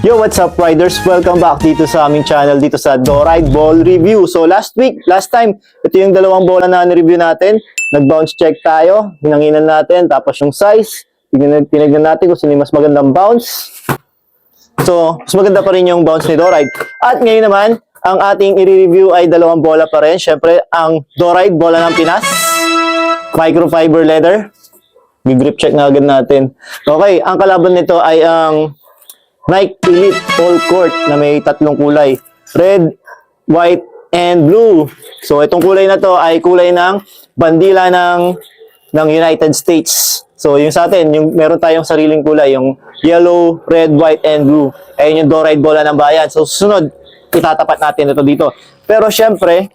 Yo, what's up riders? Welcome back dito sa aming channel dito sa Doride Ball Review. So last time, ito yung dalawang bola na ni-review natin. Nag-bounce check tayo, hinanginan natin, tapos yung size, tinignan natin kung sino yung mas magandang bounce. So, mas maganda pa rin yung bounce ni Doride. At ngayon naman, ang ating i-review ay dalawang bola pa rin. Syempre, ang Doride bola ng Pinas, microfiber leather. Grip check na agad natin. Okay, ang kalaban nito ay ang Nike Elite All Court na may tatlong kulay. Red, white, and blue. So, itong kulay na to ay kulay ng bandila ng United States. So, yung sa atin, yung meron tayong sariling kulay, yung yellow, red, white, and blue. Ayun yung Doride bola ng bayan. So, susunod, itatapat natin ito dito. Pero, syempre,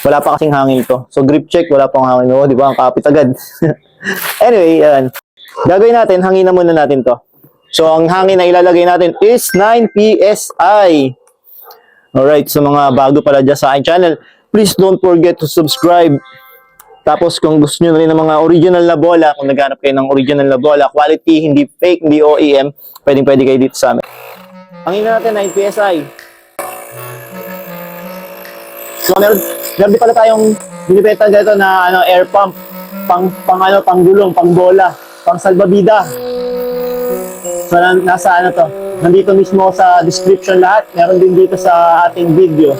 wala pa kasing hangin ito. So, grip check, wala pang hangin. O, di ba? Ang kapit agad. Anyway, yan. Gagawin natin, hanginan muna natin to. So, ang hangin na ilalagay natin is 9 PSI. Alright, so mga bago pala dyan sa aking channel, please don't forget to subscribe. Tapos, kung gusto nyo na rin ng mga original na bola, kung naghanap kayo ng original na bola, quality, hindi fake, hindi OEM, pwede kayo dito sa amin. Hanginan natin 9 PSI. So, meron din pala tayong binibenta dito na air pump, pang gulong, pang bola, pang salbabida. So, nasa to. Nandito mismo sa description lahat. Meron din dito sa ating video.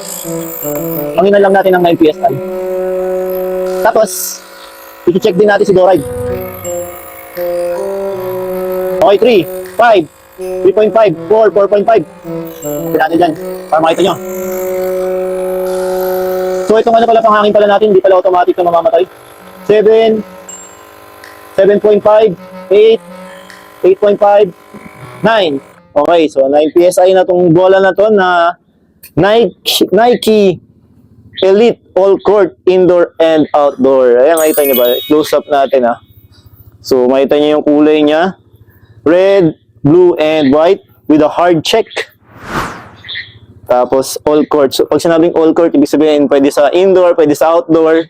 Panginan lang natin ng 9 PSI. Tapos, i-check din natin si Doride. Okay, 3, 5, 3.5, 4, 4.5. Pwede natin dyan, para makita nyo. So, itong pala panghangin pala natin, hindi pala automatic na mamamatay. 7, 7.5, 8, 8.5, 9. Okay, so 9 PSI na itong bola na to na Nike Elite All Court Indoor and Outdoor. Ayan, makita nyo ba? Close up natin So, makita nyo yung kulay niya. Red, blue, and white with a hard check. Tapos, all court. So, pag sinabing all court, ibig sabihin, pwede sa indoor, pwede sa outdoor.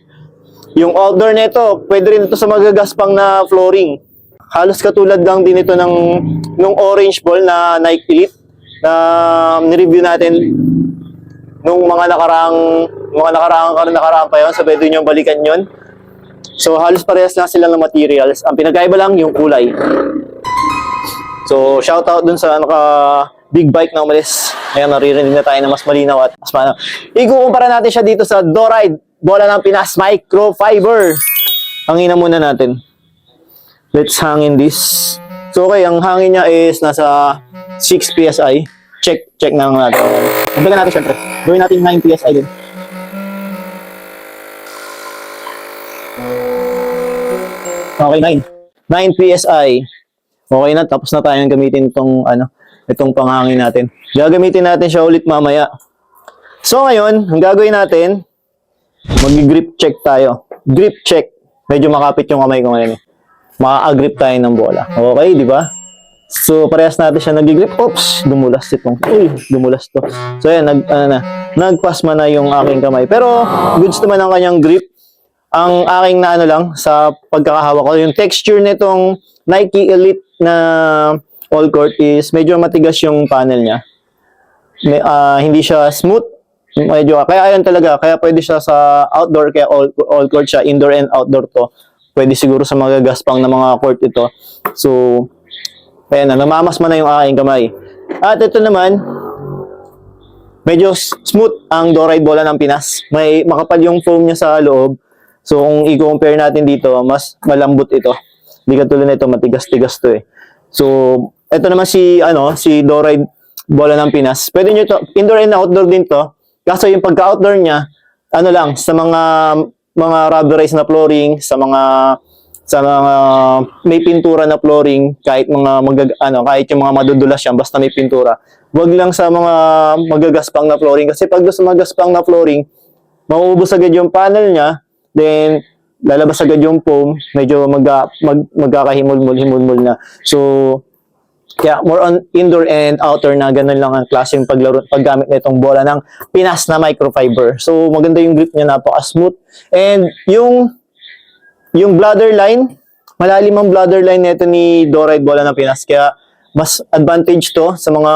Yung outdoor nito, pwede rin ito sa magagaspang na flooring. Halos katulad lang din ito nung orange ball na Nike Elite na ni-review natin nung mga nakaraang pa yun. So, pwede nyo balikan yun. So, halos parehas na sila ng materials. Ang pinagkaiba lang yung kulay. So, shout out dun sa big bike na umalis. Ngayon, naririnig na tayo na mas malinaw at mas paano. Ikukumpara natin siya dito sa Doride bola ng Pinas microfiber. Hanginan muna natin. Let's hangin this. So, okay, ang hangin niya is nasa 6 PSI. Check na lang natin. Magdagan natin syempre. Gawin natin 9 PSI din. Okay, 9 PSI. Okay na, tapos na tayong gamitin itong panghangin natin. Gagamitin natin siya ulit mamaya. So ngayon, ang gagawin natin, mag-grip check tayo. Grip check. Medyo makapit yung kamay ko ngayon. Maka-grip tayo ng bola. Okay, di ba? So parehas natin siya nag-grip. Oops, dumulas itong. Uy, dumulas to. So yan, nagpasma na yung aking kamay. Pero goods naman ang kanyang grip. Ang aking lang sa pagkakahawak ko, yung texture nitong Nike Elite na All Court is medyo matigas yung panel niya. Hindi siya smooth. Kaya ayun talaga, kaya pwede siya sa outdoor, kaya all court siya, indoor and outdoor to. Pwede siguro sa mga gaspang na mga court ito. So, ayan na, namamasma na yung aking kamay. At ito naman, medyo smooth ang Doride bola ng Pinas. May makapal yung foam niya sa loob. So, kung i-compare natin dito, mas malambot ito. Hindi katulad nito, matigas-tigas to eh. So, ito naman si Doride bola ng Pinas. Pwede nyo to, indoor and outdoor din to. Kaso yung pagka-outdoor niya, sa mga rubberized na flooring, sa mga may pintura na flooring, kahit kahit yung mga madudulas yan, basta may pintura. Huwag lang sa mga magagaspang na flooring. Kasi pag sa magaspang na flooring, mauubos agad yung panel niya, then lalabas agad yung foam, medyo magkakahimul-mul na. So, kaya more on indoor and outdoor na ganun lang ang klaseng paggamit na itong bola ng Pinas na microfiber. So, maganda yung grip niya, napaka-smooth. And yung bladder line, malalim ang bladder line nito ni Doride bola ng Pinas. Kaya mas advantage to sa mga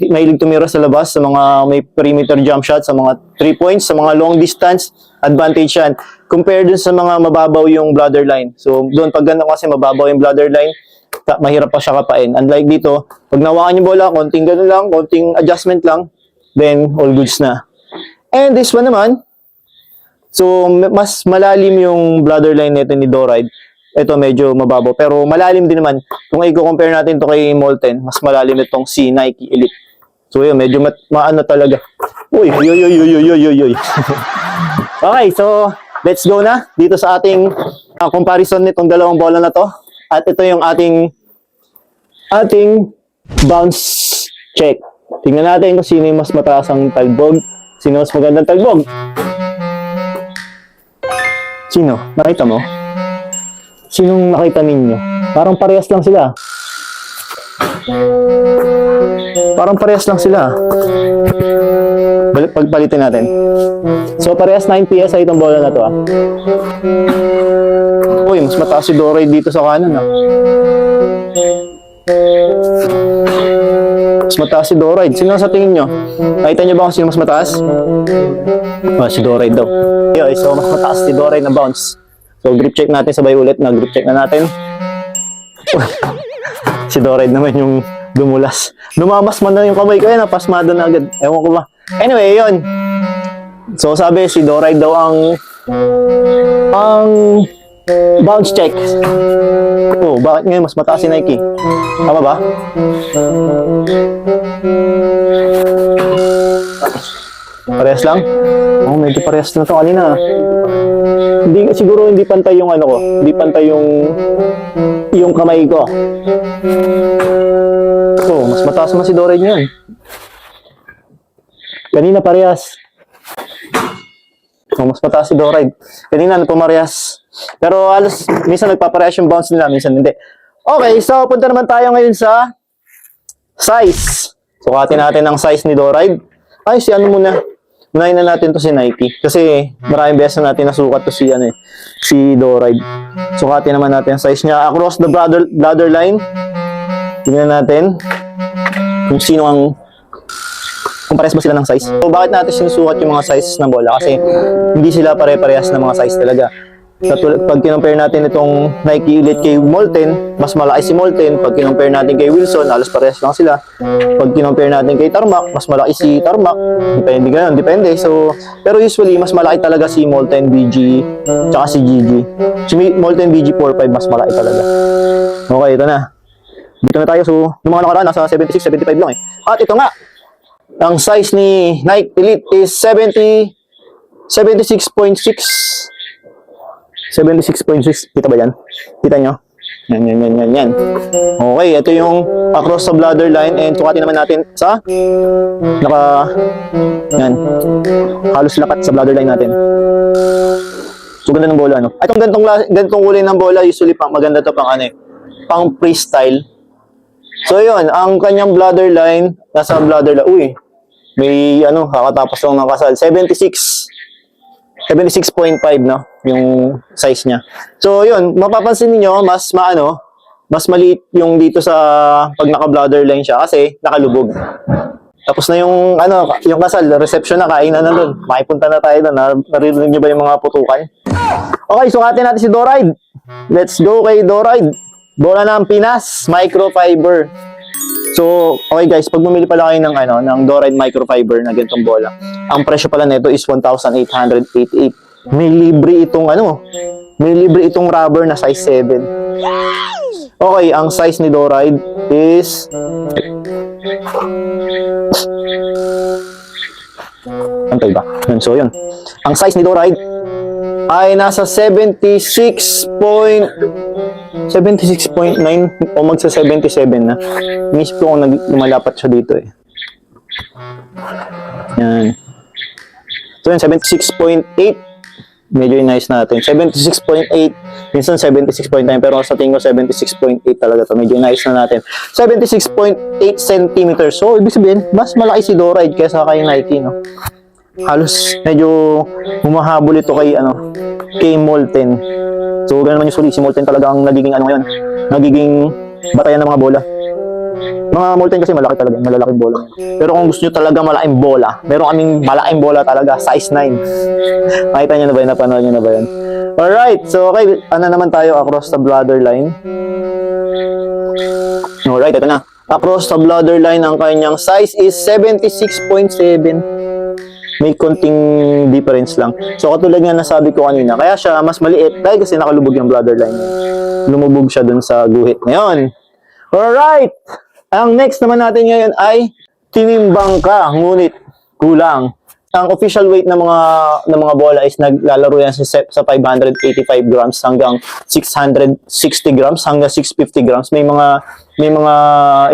mahilig tumira sa labas, sa mga may perimeter jump shot, sa mga 3 points, sa mga long distance, advantage yan. Compared dun sa mga mababaw yung bladder line. So, doon pag ganun kasi mababaw yung bladder line, mahirap pa siya kapain. Unlike dito, pag nawakan yung bola, konting ganun lang, konting adjustment lang, then all goods na. And this one naman, so mas malalim yung bladder line nito ni Doride. Ito medyo mababaw, pero malalim din naman. Kung i-compare natin to kay Molten, mas malalim itong si Nike Elite. So yun, medyo maano talaga. Uy. Okay, so let's go na dito sa ating comparison nitong dalawang bola na to. At ito yung ating bounce check. Tingnan natin kung sino yung mas mataas ang talbog, sino mas magandang talbog. Sino? Nakita mo? Sinong nakita ninyo? Parang parehas lang sila. Pagpalitin natin. So, parehas 9 PSI itong bola na to. Uy, mas mataas si Doride dito sa kanan. Mas mataas si Doride. Sino sa tingin nyo? Nakita nyo ba kung sino mas mataas? Si Doride daw. So, mas mataas si Doride na bounce. So, grip check natin sabay ulit. Grip check na natin. Si Doride naman yung dumulas. Lumamas man na yung kamay ko. Napasmado na agad. Ewan ko ba. Anyway, yun. So, sabi, si Doride daw ang bounce check. Oh, bakit ngayon mas mataas si Nike? Tama ba? Parehas lang? Oh, medyo parehas na ito kanina. Siguro hindi pantay yung ano ko. Hindi pantay yung kamay ko. Oh, mas mataas naman si Doride niyan. Kanina parehas. Oh, mas mataas si Doride. Kanina parehas. Pero alos, minsan nagpaparehas yung bounce nila, minsan hindi. Okay, so punta naman tayo ngayon sa size. Sukatin natin ang size ni Doride. Ay, si ano muna. Unahin na natin to si Nike. Kasi maraming beses na natin nasukat to si Doride. Sukatin naman natin ang size niya across the bladder line. Tingnan natin kung sino kung pares ba sila ng size. So, bakit natin sinusukat yung mga sizes ng bola? Kasi hindi sila pare-parehas ng mga size talaga. Pag kinompare natin itong Nike Elite kay Molten, mas malaki si Molten. Pag kinompare natin kay Wilson, halos parehas lang sila. Pag kinompare natin kay Tarmac, mas malaki si Tarmac. Depende ganun, depende. So, pero usually, mas malaki talaga si Molten BG tsaka si GG. Si Molten BG 45 mas malaki talaga. Okay, ito na. Dito na tayo. So, yung mga nakaraan, nasa 76, 75 lang eh. At ito nga, ang size ni Nike Elite is 76.6. 76.6. Kita ba yan? Kita nyo? Yan. Okay, ito yung across sa bladder line and sukatin naman natin sa yan. Halos lapat sa bladder line natin. So, ganda ng bola, no? Itong gantong kulay ng bola, usually maganda to pang freestyle. So, yun. Ang kanyang bladder line, nasa bladder line. Uy, may kakatapos lang ng kasal. 76.5, no? Yung size niya. So, yun, mapapansin niyo mas maliit yung dito sa pag naka-bladder line siya kasi nakalubog. Tapos na yung yung kasal, reception na, kainan na doon. Makipunta na tayo doon. Naririnig niyo ba yung mga putukan? Okay, sukatin natin si Doride. Let's go kay Doride. Bola ng Pinas, microfiber. So, okay guys, pag bumili pala kayo ng Doride microfiber na ganitong bola, ang presyo pala nito is 1,888. May libre itong rubber na size 7. Okay, ang size ni Doride is antay ba? So, yun. Ang size ni Doride ay nasa 76.9 o magsa 77 na. Inisip ko kung lumalapat siya dito eh. Yan. So, yun, 76.8. Medyo nice natin. 76.8, minsan 76.9, pero sa tingin ko 76.8 talaga to. Medyo nice na natin. 76.8 centimeters. So, ibig sabihin, mas malaki si Doride kaysa kay Nike, no? Halos medyo humahabol ito kay Molten. So, ganun naman usually, si Molten talaga ang nagiging batayan ng mga bola. Mga Molten kasi malaki talaga, malalaking bola. Pero kung gusto nyo talaga malaking bola, meron kaming malaking bola talaga, size 9. Makita nyo na ba yun? Napanood nyo na ba yun? Alright, so okay, ano naman tayo across the bladder line. Alright, ito na. Across the bladder line, ang kanyang size is 76.7. May konting difference lang. So, katulad nga nasabi ko kanina, kaya siya mas maliit dahil kasi nakalubog yung bladder line. Lumubog siya dun sa guhit na yun. Alright! Ang next naman natin ngayon ay tinimbang ka, ngunit kulang. Ang official weight ng mga bola is naglalaro yan sa 585 grams hanggang 660 grams hanggang 650 grams. May mga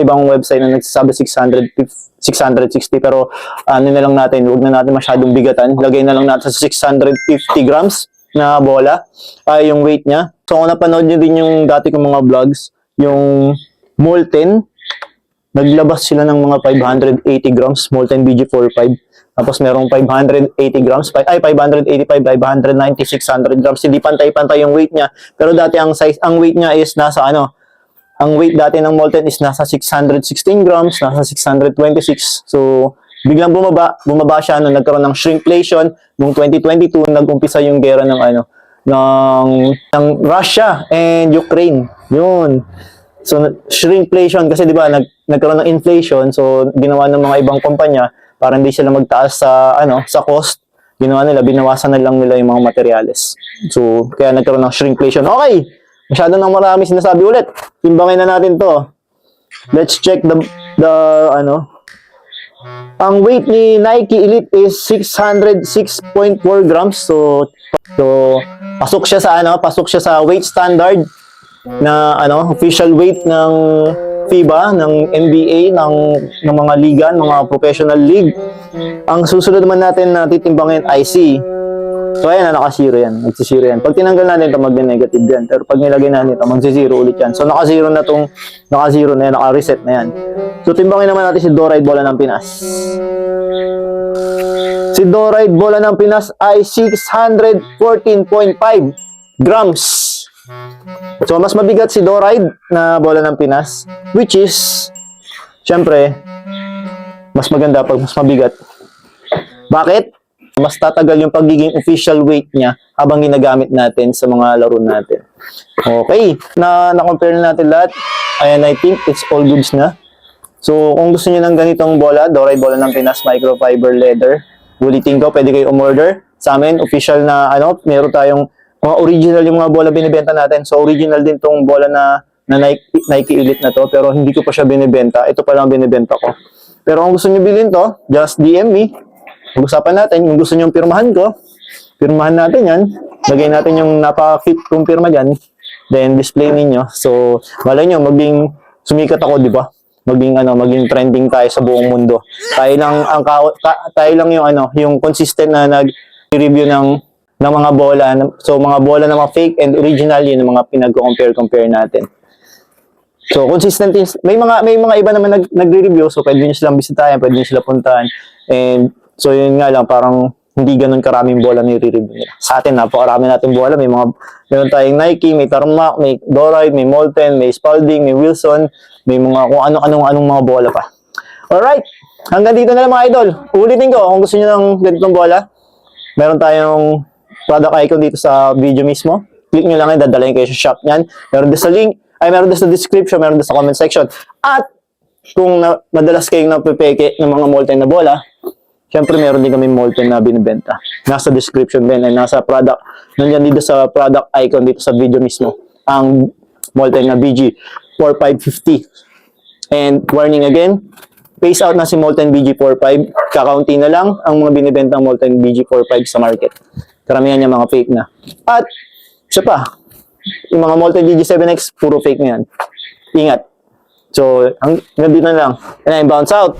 ibang website na nagsasabi 660 pero ano na lang natin, huwag na natin masyadong bigatan. Lagay na lang natin sa 650 grams na bola ay yung weight niya. So kung napanood niyo din yung dati kong mga vlogs, yung Molten, naglabas sila ng mga 580 grams Molten BG45. Tapos merong 580 grams, 585, 590, 600 grams. Hindi pantay-pantay yung weight niya. Pero dati ang weight niya is nasa ang weight dati ng Molten is nasa 616 grams, nasa 626. So, biglang bumaba siya nung nagkaroon ng shrinkflation. Noong 2022, nag-umpisa yung gera ng Russia and Ukraine. Yun. So, shrinkflation kasi 'di ba nagkaroon ng inflation, so ginawa ng mga ibang kumpanya para hindi sila magtaas sa cost, binawasan na lang nila yung mga materyales. So, kaya nagkaroon ng shrinkflation. Okay, masyado nang marami sinasabi ulit. Timbangin na natin to. Let's check ang weight ni Nike Elite is 606.4 grams. So pasok siya sa weight standard na official weight ng FIBA, ng NBA, ng mga liga, mga professional league. Ang susunod naman natin na titimbangin ay C. So ayan, naka-zero yan. Magsi-zero yan. Pag tinanggal natin ito, mag-negative yan. Pero pag nilagay natin ito, magsi-zero ulit yan. So naka-zero na yan, naka-reset na yan. So timbangin naman natin si Doride Bola ng Pinas. Si Doride Bola ng Pinas ay 614.5 grams. So, mas mabigat si Doride na bola ng Pinas, which is, syempre, mas maganda pag mas mabigat. Bakit? Mas tatagal yung pagiging official weight niya habang ginagamit natin sa mga laro natin. Okay, na-compare na natin lahat. Ayan, I think it's all goods na. So, kung gusto niyo ng ganitong bola, Doride Bola ng Pinas, microfiber leather, ulitin ko, pwede kayo umorder sa amin. Official na, meron tayong mga original yung mga bola binibenta natin. So, original din tong bola na Nike Elite na to. Pero hindi ko pa siya binibenta. Ito pa lang binibenta ko. Pero kung gusto nyo bilhin to, just DM me. Mag-usapan natin. Kung gusto nyo pirmahan ko, pirmahan natin yan. Lagay natin yung napaka-fit kong pirma dyan. Then, display ninyo. So, malay nyo, maging sumikat ako, di ba? Maging trending tayo sa buong mundo. Tayo lang yung consistent na nag-review ng mga bola. So, mga bola na mga fake and original, yun yung mga pinag-compare natin. So, consistent din. May mga iba naman nagre-review, so pwede nyo silang bisitahin, pwede nyo sila puntahan. And, so yun nga lang, parang hindi ganun karaming bola na i-review nila. Sa atin, napakarami natin bola. Meron tayong Nike, may Tarmac, may Doride, may Molten, may Spalding, may Wilson, may mga kung anong mga bola pa. Alright, hanggang dito na lang mga idol. Ulitin ko, kung gusto nyo ng ganitong bola, meron tayong product icon dito sa video mismo. Click nyo lang yan, dadalayin kayo sa shop niyan. Meron din sa link, meron din sa description, meron din sa comment section. At kung madalas kayong napipeke ng mga Molten na bola, syempre meron din kami Molten na binibenta. Nasa description din, ay nasa product. Nandiyan dito sa product icon dito sa video mismo. Ang Molten na BG 4550. And warning again, phase out na si Molten BG45. Kakaunti na lang ang mga binibentang Molten BG45 sa market. Karamihan niya mga fake na. At, isa pa, yung mga Molten BG7X, puro fake na yan. Ingat. So, hanggang dito na lang. And I'm bounce out.